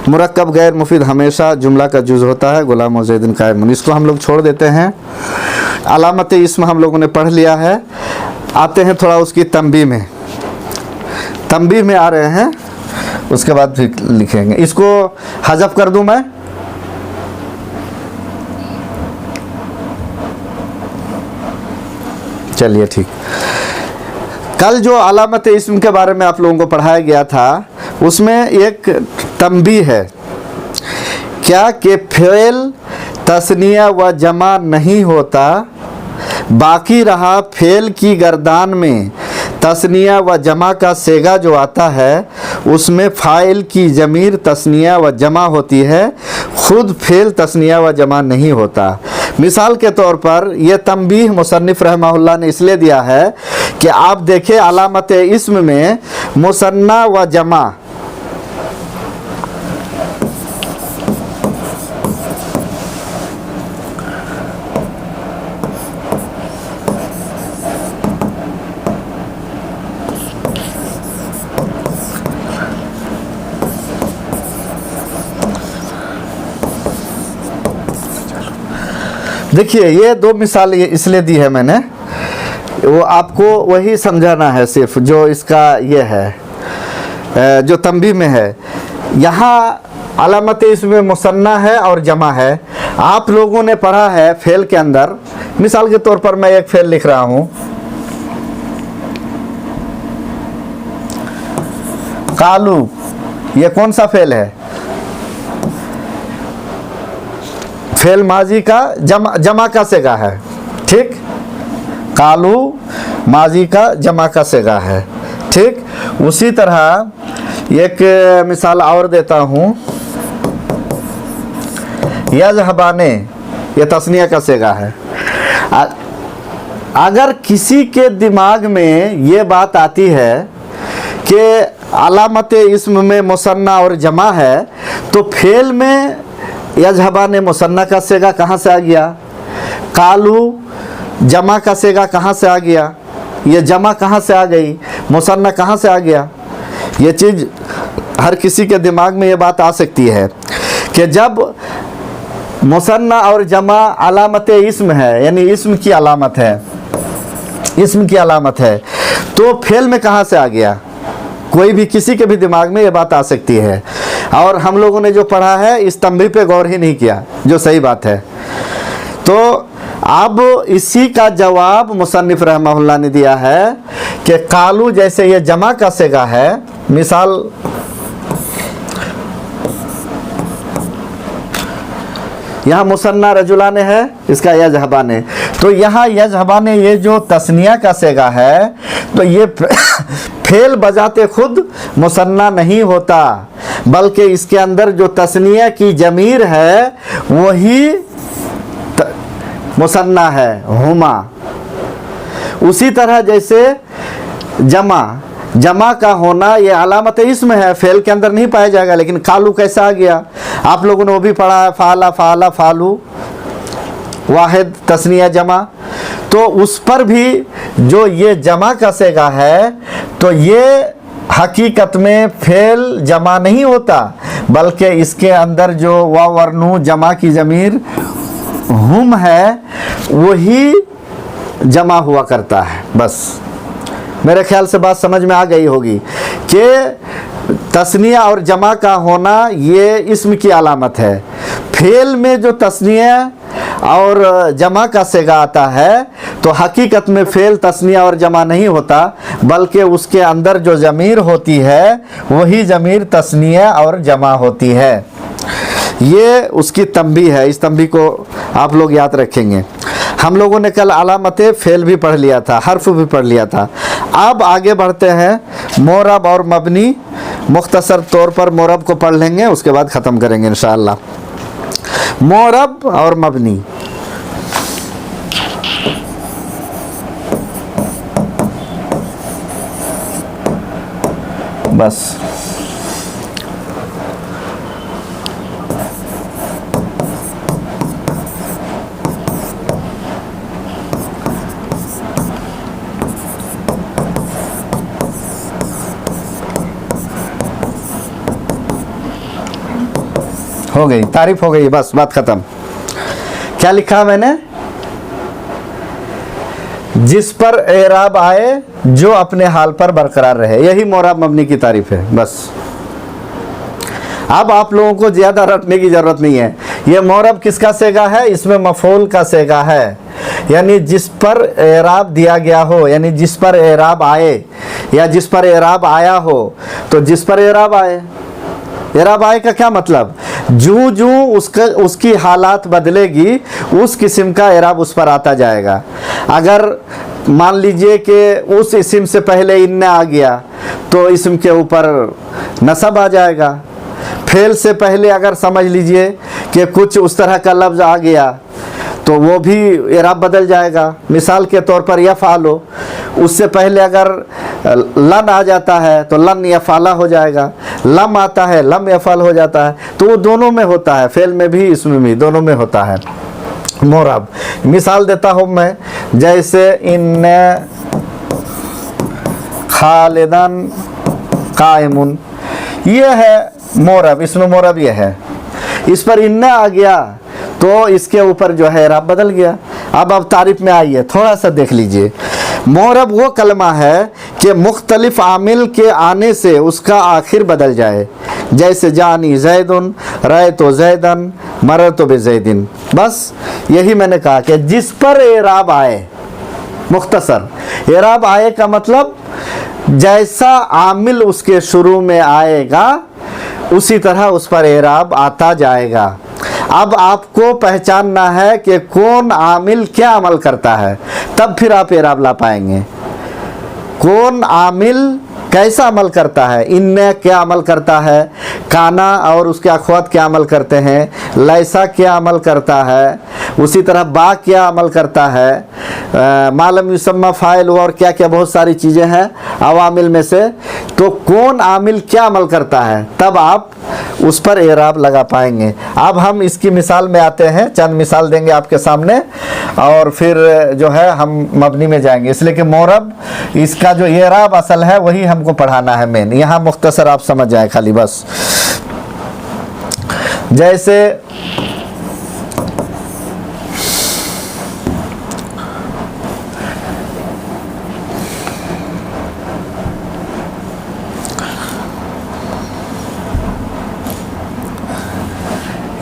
मुरक्कब गैर मुफीद हमेशा जुमला का जुज़ होता है। गुलाम और ज़ैदुन कायमुन, इसको हम लोग छोड़ देते हैं। अलामत इस्म हम लोगों ने पढ़ लिया है। आते हैं थोड़ा उसकी तंबीह में, तंबीह में आ रहे हैं, उसके बाद फिर लिखेंगे। इसको हज़फ कर दूं मैं, चलिए ठीक। कल जो अलामत इस्म के बारे में आप लोगों को पढ़ाया गया था उसमें एक तंबीह है क्या कि फ़ेल तस्निया व जमा नहीं होता, बाकी रहा फ़ेल की गर्दान में तस्निया व जमा का सेगा जो आता है उसमें फ़ाइल की ज़मीर तस्निया व जमा होती है, खुद फ़ेल तस्निया व जमा नहीं होता। मिसाल के तौर पर यह तंबीह मुसन्निफ़ रहमहुल्लाह ने इसलिए दिया है कि आप देखें अलामत इस्म में मुसन्ना व जमा देखिए, ये दो मिसाल ये इसलिए दी है मैंने, वो आपको वही समझाना है सिर्फ जो इसका ये है जो तंबीह में है। यहाँ अलामत इसमें मुसन्ना है और जमा है। आप लोगों ने पढ़ा है फेल के अंदर, मिसाल के तौर पर मैं एक फेल लिख रहा हूँ, कालू, ये कौन सा फेल है? फेल माजी का जमा का सेगा है, ठीक। कालू माजी का जमा का सेगा है, ठीक। उसी तरह एक मिसाल और देता हूँ, यज़हबाने, ये तस्निया का सेगा है। अगर किसी के दिमाग में ये बात आती है कि अलामत इस्म में मुसन्ना और जमा है, तो फेल में यज़हबाने मुसन्ना का सेगा कहाँ से आ गया? कालू जमा का सेगा कहाँ से आ गया? ये जमा कहाँ से आ गई? मुसन्ना कहाँ से आ गया? ये चीज़ हर किसी के दिमाग में ये बात आ सकती है कि जब मुसन्ना और जमा अलामत इस्म है, यानी इस्म की अलामत है, इस्म की अलामत है, तो फेल में कहाँ से आ गया? कोई भी किसी के भी दिमाग में ये बात आ सकती है। और हम लोगों ने जो पढ़ा है इस तंबीह पे गौर ही नहीं किया, जो सही बात है। तो अब इसी का जवाब मुसन्निफ़ रहमहुल्लाह ने दिया है कि कालू जैसे ये जमा का सेगा है, मिसाल यहाँ मुसन्ना रजुलाने है, इसका यज़हबाने, तो यहाँ यज़हबाने ये जो तस्निया का सेगा है, तो ये फेल बजाते खुद मुसन्ना नहीं होता, बल्कि इसके अंदर जो तस्निया की जमीर है वही मुसन्ना है, हुमा। उसी तरह जैसे जमा का होना ये अलामत इस्म है, फेल के अंदर नहीं पाया जाएगा, लेकिन कालू कैसा आ गया? आप लोगों ने वो भी पढ़ा है, फाला फाला फालू, वाहिद तस्निया जमा। तो उस पर भी जो ये जमा का सेगा है, तो ये हकीकत में फेल जमा नहीं होता, बल्कि इसके अंदर जो वावरनू जमा की ज़मीर हुम है वही जमा हुआ करता है। बस मेरे ख्याल से बात समझ में आ गई होगी कि तस्निया और जमा का होना ये इस्म की अलामत है। फेल में जो तस्निया और जमा का सेगा आता है तो हकीकत में फेल तस्निया और जमा नहीं होता, बल्कि उसके अंदर जो ज़मीर होती है वही ज़मीर तस्निया और जमा होती है। ये उसकी तंबी है, इस तंबी को आप लोग याद रखेंगे। हम लोगों ने कल अलामत फेल भी पढ़ लिया था, हर्फ भी पढ़ लिया था। अब आगे बढ़ते हैं मोरब और मबनी। मुख्तसर तौर पर मोरब को पढ़ लेंगे, उसके बाद ख़त्म करेंगे इंशाअल्लाह। मोरब और मबनी, बस हो गई, तारीफ हो गई, बस बात खत्म। क्या लिखा मैंने? जिस पर एराब आए जो अपने हाल पर बरकरार रहे, यही मोरब मबनी की तारीफ है। बस अब आप लोगों को ज़्यादा रटने की ज़रूरत नहीं है। ये मोरब किसका सेगा है? इसमें मफूल का सेगा है, यानी जिस पर एराब दिया गया हो, यानी जिस पर एराब आए या जिस पर एराब आया हो। तो जिस पर एराब आए, एराब आए का क्या मतलब? जूं जूं उसकी हालात बदलेगी उस किस्म का एराब उस पर आता जाएगा। अगर मान लीजिए कि उस इस्म से पहले इन्ना आ गया तो इस्म के ऊपर नसब आ जाएगा। फेल से पहले अगर समझ लीजिए कि कुछ उस तरह का लफ्ज़ आ गया तो वो भी एराब बदल जाएगा। मिसाल के तौर पर यफ़ालो, उससे पहले अगर लन आ जाता है तो लन यफ़ाला हो जाएगा। लम आता है, लम यफ़ाल हो जाता है। तो वो दोनों में होता है, फेल में भी इसमें भी, दोनों में होता है मोरब। मिसाल देता हूँ मैं, जैसे इन खालिदन कायमुन, ये है मोरब, इसमें मोरब ये है। इस पर इन्ना आ गया तो इसके ऊपर जो है एराब बदल गया। अब तारीफ में आइए, थोड़ा सा देख लीजिए। मोरब वो कलमा है कि मुख्तलिफ आमिल के आने से उसका आखिर बदल जाए। जैसे जानी जैदुन, रए तो जैदन, मर तो बेजैदिन। बस यही मैंने कहा कि जिस पर एराब आए, मुख्तसर एराब आए का मतलब जैसा आमिल उसके शुरू में आएगा उसी तरह उस पर एराब आता जाएगा। अब आपको पहचानना है कि कौन आमिल क्या अमल करता है, तब फिर आप एराब ला पाएंगे। कौन आमिल कैसा अमल करता है, इन्ने क्या अमल करता है, काना और उसके अखवात क्या अमल करते हैं, लैसा क्या अमल करता है, उसी तरह बा क्या अमल करता है, मालम युसम्मा फ़ाइल और क्या क्या बहुत सारी चीज़ें हैं अवामिल में से। तो कौन आमिल क्या अमल करता है, तब आप उस पर एराब लगा पाएंगे। अब हम इसकी मिसाल में आते हैं, चंद मिसाल देंगे आपके सामने और फिर जो है हम मबनी में जाएंगे। इसलिए कि मोरब इसका जो एराब असल है वही हमको पढ़ाना है मेन। यहाँ मुख्तसर आप समझ जाए खाली बस। जैसे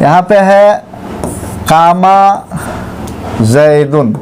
यहाँ पे है कामा जैदुन,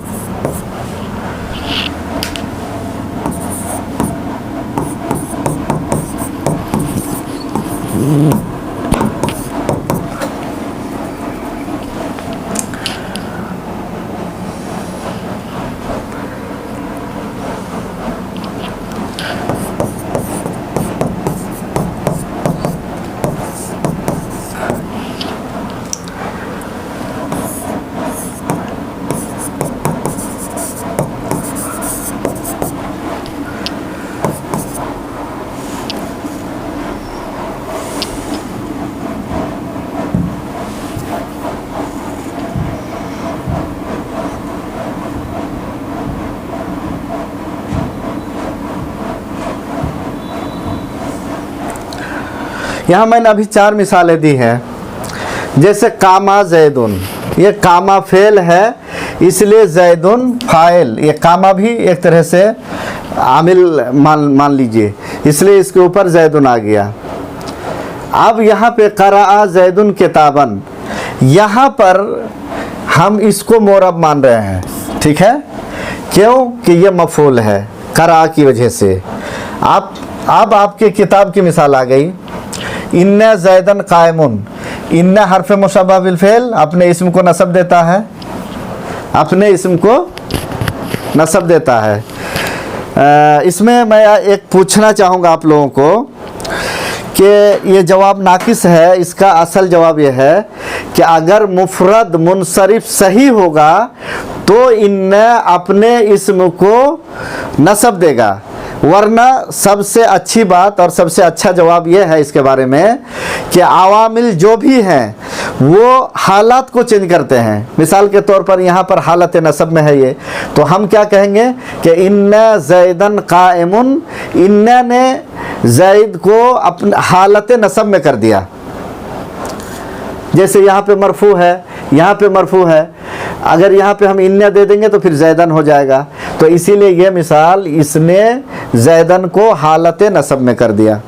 यहाँ मैंने अभी 4 मिसालें दी हैं। जैसे कामा जैदुन, ये कामा फेल है इसलिए जैदुन फाइल। ये कामा भी एक तरह से आमिल मान लीजिए, इसलिए इसके ऊपर जैदुन आ गया। अब यहाँ पे क़राअ ज़ैदुन किताबन, यहाँ पर हम इसको मोरब मान रहे हैं, ठीक है, क्यों कि ये मफ़ूल है क़राअ की वजह से। अब आपके किताब की मिसाल आ गई, इन्ना ज़ैदन क़ाइमुन, इन्ना हर्फ़ मुशब्बह बिल फ़िल अपने इसम को नसब देता है, अपने इसम को नसब देता है। इसमें मैं एक पूछना चाहूँगा आप लोगों को कि ये जवाब नाकिस है। इसका असल जवाब ये है कि अगर मुफरद मुनसरिफ सही होगा तो इन्ना अपने इसम को नसब देगा, वरना सबसे अच्छी बात और सबसे अच्छा जवाब यह है इसके बारे में कि आवामिल जो भी हैं वो हालात को चेंज करते हैं। मिसाल के तौर पर यहाँ पर हालत नसब में है ये, तो हम क्या कहेंगे कि इन्ना ज़ैदन क़ाइमुन, इन्ना ने ज़ैद को अपने हालत नसब में कर दिया। जैसे यहाँ पे मरफू है, यहाँ पे मरफू है, अगर यहाँ पे हम इन्ना दे देंगे तो फिर ज़ैदन हो जाएगा। तो इसीलिए ये मिसाल इसने ज़ैदन को हालत नसब में कर दिया।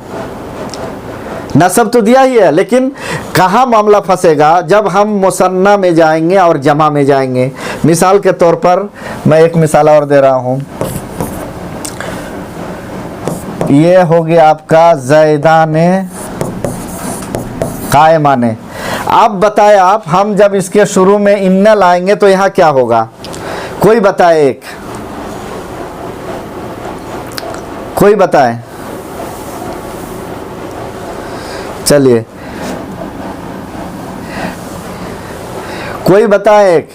नसब तो दिया ही है, लेकिन कहाँ मामला फंसेगा, जब हम मुसन्ना में जाएंगे और जमा में जाएंगे। मिसाल के तौर पर मैं एक मिसाल और दे रहा हूँ, ये हो गया आपका ज़ैदाने क़ाइमाने। अब बताए आप, हम जब इसके शुरू में इन्ना लाएंगे तो यहाँ क्या होगा, कोई बताए, एक कोई बताए, चलिए कोई बताए एक।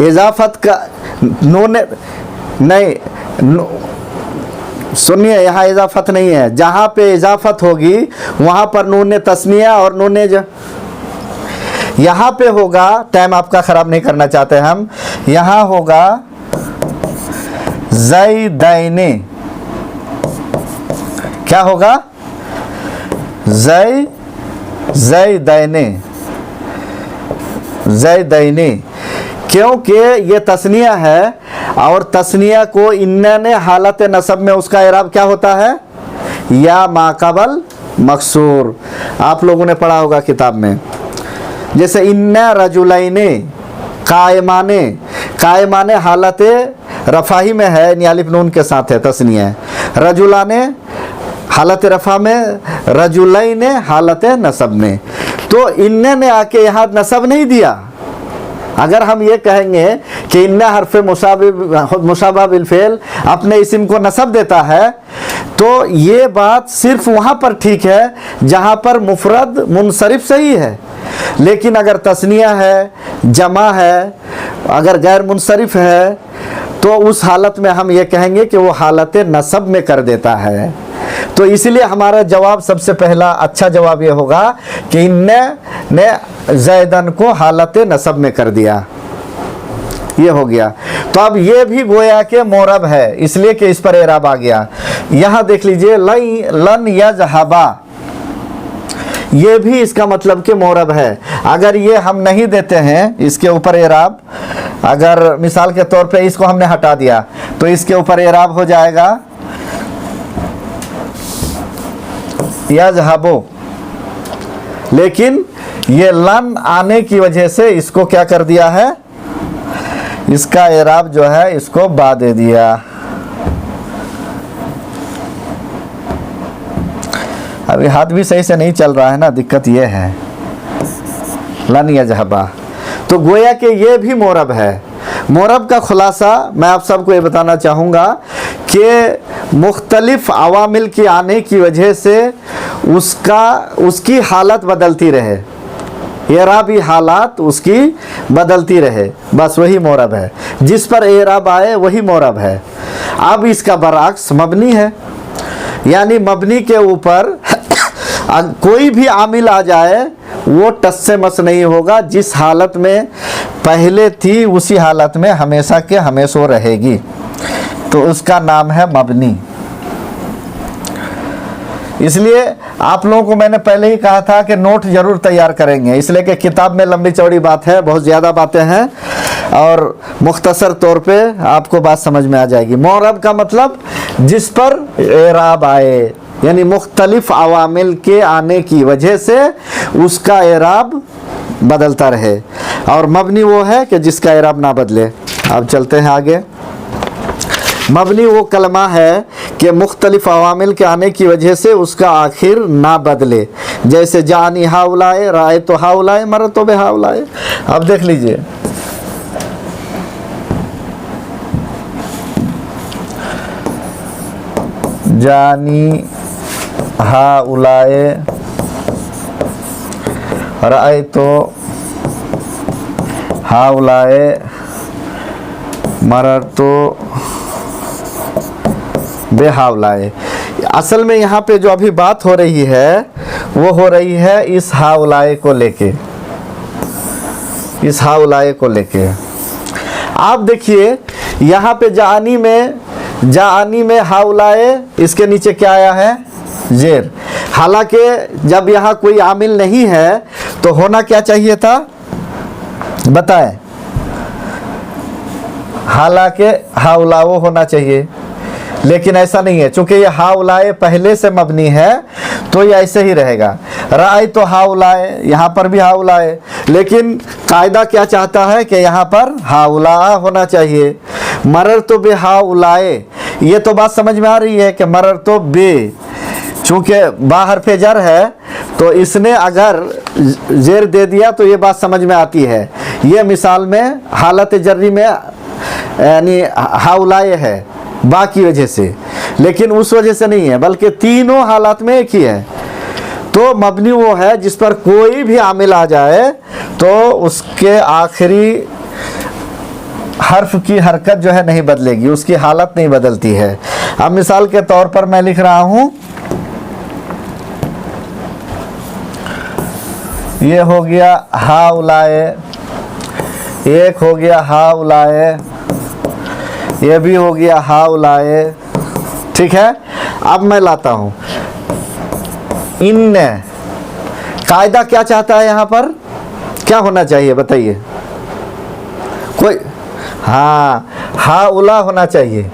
इजाफत का नून नहीं, सुनिए, यहाँ इजाफत नहीं है। जहाँ पे इजाफत होगी वहाँ पर नून तस्निया और नून यहाँ पे होगा, टाइम आपका ख़राब नहीं करना चाहते हम, यहाँ होगा ज़ैदैने, क्या होगा, ज़ैदैने, ज़ैदैने, क्योंकि ये तस्निया है और तस्निया को इन्ना ने हालत नसब में उसका इराब क्या होता है, या माक़बल मकसूर। आप लोगों ने पढ़ा होगा किताब में, जैसे इन्ना रजुलैने क़ाइमाने, क़ाइमाने हालत रफ़ाही में है, यानी अलिफ नून के साथ है, तस्निया है। रजुलाने हालत रफ़ा में, रजुलैने हालत नसब में। तो इन्ने ने आके यहाँ नसब नहीं दिया। अगर हम ये कहेंगे कि इन्ना हर्फ़ मुशब्बह बिल फ़िल अपने इस्म को नसब देता है, तो ये बात सिर्फ वहाँ पर ठीक है जहाँ पर मुफरद मुनसरिफ सही है। लेकिन अगर तस्निया है, जमा है, अगर गैर मुनसरिफ है, तो उस हालत में हम ये कहेंगे कि वो हालत नसब में कर देता है। तो इसलिए हमारा जवाब सबसे पहला अच्छा जवाब ये होगा कि इन्ने ने ज़ैदन को हालत नसब में कर दिया, ये हो गया। तो अब ये भी गोया के मोरब है, इसलिए कि इस पर एराब आ गया। यहाँ देख लीजिए, लन यज़हबा, ये भी इसका मतलब कि मोरब है। अगर ये हम नहीं देते हैं इसके ऊपर एराब, अगर मिसाल के तौर पे इसको हमने हटा दिया तो इसके ऊपर एराब हो जाएगा यज़हबो, लेकिन ये लन आने की वजह से इसको क्या कर दिया है, इसका एराब जो है इसको बा दे दिया। अभी हाथ भी सही से नहीं चल रहा है ना, दिक्कत ये है, लन यज़हबा। तो गोया कि ये भी मोरब है। मोरब का खुलासा मैं आप सबको ये बताना चाहूँगा कि मुख्तलिफ अवामिल के आने की वजह से उसकी हालत बदलती रहे, एराबी हालात उसकी बदलती रहे, बस वही मोरब है। जिस पर एराब आए वही मोरब है। अब इसका बरअक्स मबनी है, यानी मबनी के ऊपर कोई भी आमिल आ जाए वो टस से मस नहीं होगा, जिस हालत में पहले थी उसी हालत में हमेशा के हमेशा रहेगी, तो उसका नाम है मबनी। इसलिए आप लोगों को मैंने पहले ही कहा था कि नोट जरूर तैयार करेंगे, इसलिए कि किताब में लंबी चौड़ी बात है, बहुत ज़्यादा बातें हैं। और मुख्तसर तौर पे आपको बात समझ में आ जाएगी। मुअर्रब का मतलब जिस पर एराब आए, यानी मुख्तलिफ अवामिल के आने की वजह से उसका एराब बदलता रहे। और मबनी वो है कि जिसका एराब ना बदले। अब चलते हैं आगे। मबनी वो कलमा है कि मुख्तलिफ अवामिल के आने की वजह से उसका आखिर ना बदले, जैसे जानी हाउलाए, राय तो हाउलाए, मर तो बे हाउलाए। अब देख लीजिए, जानी हाउलाए, राय तो हाउलाए, मर तो बेहावलाए। असल में यहाँ पे जो अभी बात हो रही है वो हो रही है इस हावलाए को लेके, इस हावलाए को लेके। आप देखिए यहाँ पे जानी में हावलाए, इसके नीचे क्या आया है? जेर। हालांकि जब यहाँ कोई आमिल नहीं है तो होना क्या चाहिए था, बताएं? हालांकि हाउलाओ होना चाहिए, लेकिन ऐसा नहीं है। चूंकि ये हाउलाए पहले से मबनी है तो ये ऐसे ही रहेगा। राय तो हाउलाए, यहाँ पर भी हाउलाए, लेकिन कायदा क्या चाहता है कि यहाँ पर हाउला होना चाहिए। मरर तो बे हाउलाए, ये तो बात समझ में आ रही है कि मरर तो बे, चूंकि बाहर पे जर है तो इसने अगर जेर दे दिया तो ये बात समझ में आती है। ये मिसाल में हालत जर्री में यानी हाउलाए है बा की वजह से, लेकिन उस वजह से नहीं है, बल्कि तीनों हालात में एक ही है। तो मबनी वो है जिस पर कोई भी आमिल आ जाए तो उसके आखिरी हर्फ की हरकत जो है नहीं बदलेगी, उसकी हालत नहीं बदलती है। अब मिसाल के तौर पर मैं लिख रहा हूं, ये हो गया हाउलाए, एक हो गया हाउलाए, ये भी हो गया हाउलाए, ठीक है। अब मैं लाता हूं इन, कायदा क्या चाहता है यहाँ पर, क्या होना चाहिए बताइए? कोई हाँ, हाउला होना चाहिए,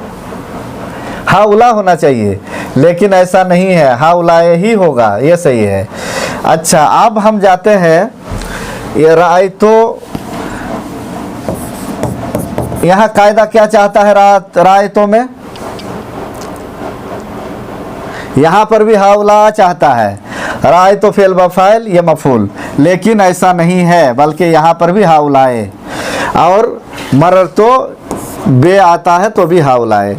हाउला होना चाहिए, लेकिन ऐसा नहीं है, हाउलाए ही होगा, ये सही है। अच्छा, अब हम जाते हैं ये राय तो, यहाँ कायदा क्या चाहता है रायतों में? यहाँ पर भी हाउला चाहता है, राय तो फेल बफाइल ये मफूल, लेकिन ऐसा नहीं है, बल्कि यहाँ पर भी हाउलाए, और मरर तो बे आता है तो भी हाउलाए।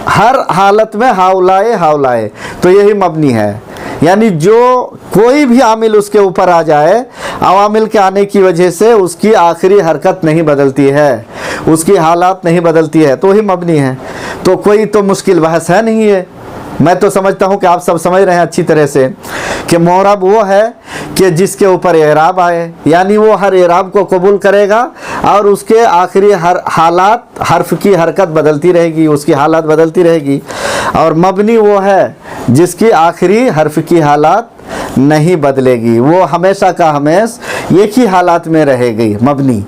हर हालत में हाउलाए हाउलाए, तो यही मबनी है। यानी जो कोई भी आमिल उसके ऊपर आ जाए, अवामिल के आने की वजह से उसकी आखिरी हरकत नहीं बदलती है, उसकी हालात नहीं बदलती है, तो ही मबनी है। तो कोई तो मुश्किल बहस है नहीं है। मैं तो समझता हूँ कि आप सब समझ रहे हैं अच्छी तरह से कि मुअर्रब वो है कि जिसके ऊपर एराब आए, यानी वो हर एराब को कबूल करेगा और उसके आखिरी हर हालात, हर्फ की हरकत बदलती रहेगी, उसकी हालात बदलती रहेगी। और मबनी वो है जिसकी आखिरी हर्फ की हालात नहीं बदलेगी, वो हमेशा का हमेश एक ही हालात में रहेगी, मबनी।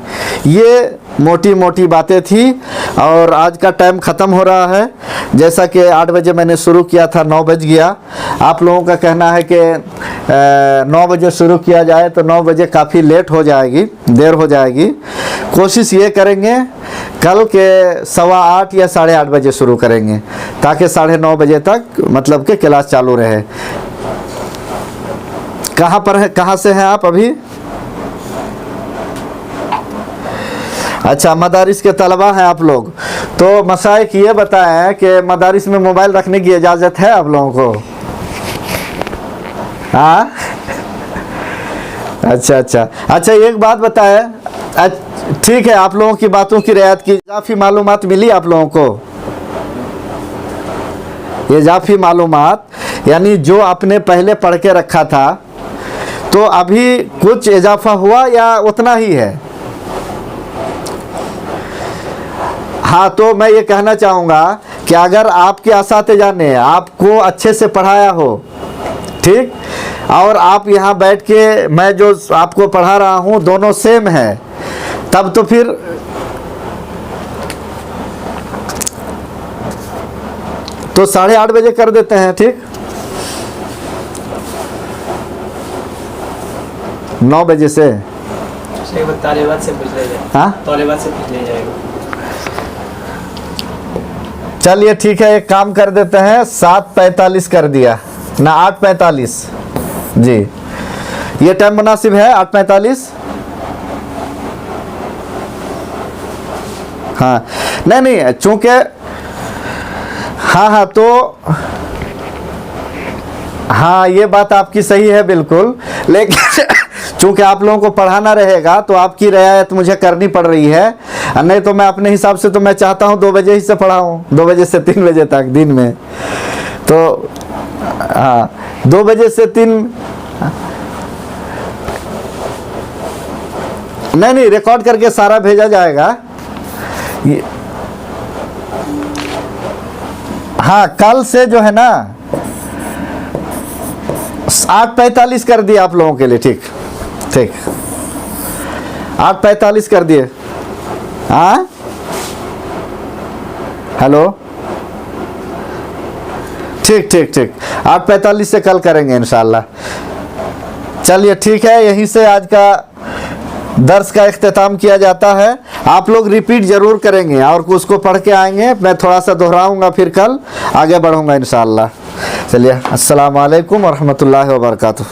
ये मोटी मोटी बातें थी और आज का टाइम ख़त्म हो रहा है। जैसा कि 8 बजे मैंने शुरू किया था, 9 बज गया। आप लोगों का कहना है कि 9 बजे शुरू किया जाए, तो 9 बजे काफ़ी लेट हो जाएगी, देर हो जाएगी। कोशिश ये करेंगे कल के 7:15 या 8:30 बजे शुरू करेंगे, ताकि 9:30 बजे तक मतलब कि क्लास चालू रहे। कहाँ पर है, कहाँ से हैं आप अभी? अच्छा, मदारिस के तलबा हैं आप लोग। तो मसाइक ये बताएं कि मदारिस में मोबाइल रखने की इजाज़त है आप लोगों को? हाँ, अच्छा, एक बात बताएं, ठीक है, आप लोगों की बातों की रियायत की, इजाफी मालूमात मिली आप लोगों को? इजाफी मालूमात यानी जो आपने पहले पढ़ के रखा था, तो अभी कुछ इजाफा हुआ या उतना ही है? हाँ, तो मैं ये कहना चाहूँगा कि अगर आपके असातिज़ा ने आपको अच्छे से पढ़ाया हो, ठीक, और आप यहाँ बैठ के मैं जो आपको पढ़ा रहा हूँ दोनों सेम है, तब तो फिर तो 8:30 बजे कर देते हैं, ठीक, 9 बजे से। तालिबान से पूछ लिया, हाँ तालिबान से पूछ लिया जाएगा। चलिए ठीक है, एक काम कर देते हैं, 7:45 कर दिया ना, 8:45 जी, ये टाइम मुनासिब है 8:45। हाँ नहीं चूंकि हाँ तो हाँ ये बात आपकी सही है बिल्कुल, लेकिन चूंकि आप लोगों को पढ़ाना रहेगा तो आपकी रियायत मुझे करनी पड़ रही है, नहीं तो मैं अपने हिसाब से तो मैं चाहता हूँ 2 बजे ही से पढ़ाऊँ, 2 बजे से 3 बजे तक दिन में। तो हाँ 2 बजे से 3 नहीं रिकॉर्ड करके सारा भेजा जाएगा। हाँ कल से जो है ना 8:45 कर दिया आप लोगों के लिए, ठीक ठीक 8:45 कर दिए। हाँ हेलो, ठीक ठीक ठीक 8:45 से कल करेंगे इंशाल्लाह। चलिए ठीक है, यहीं से आज का दर्स का इख्तिताम किया जाता है। आप लोग रिपीट जरूर करेंगे और उसको पढ़ के आएंगे, मैं थोड़ा सा दोहराऊंगा, फिर कल आगे बढ़ूंगा इंशाल्लाह। चलिए, अस्सलाम वालेकुम व रहमतुल्लाहि व बरकातुहू।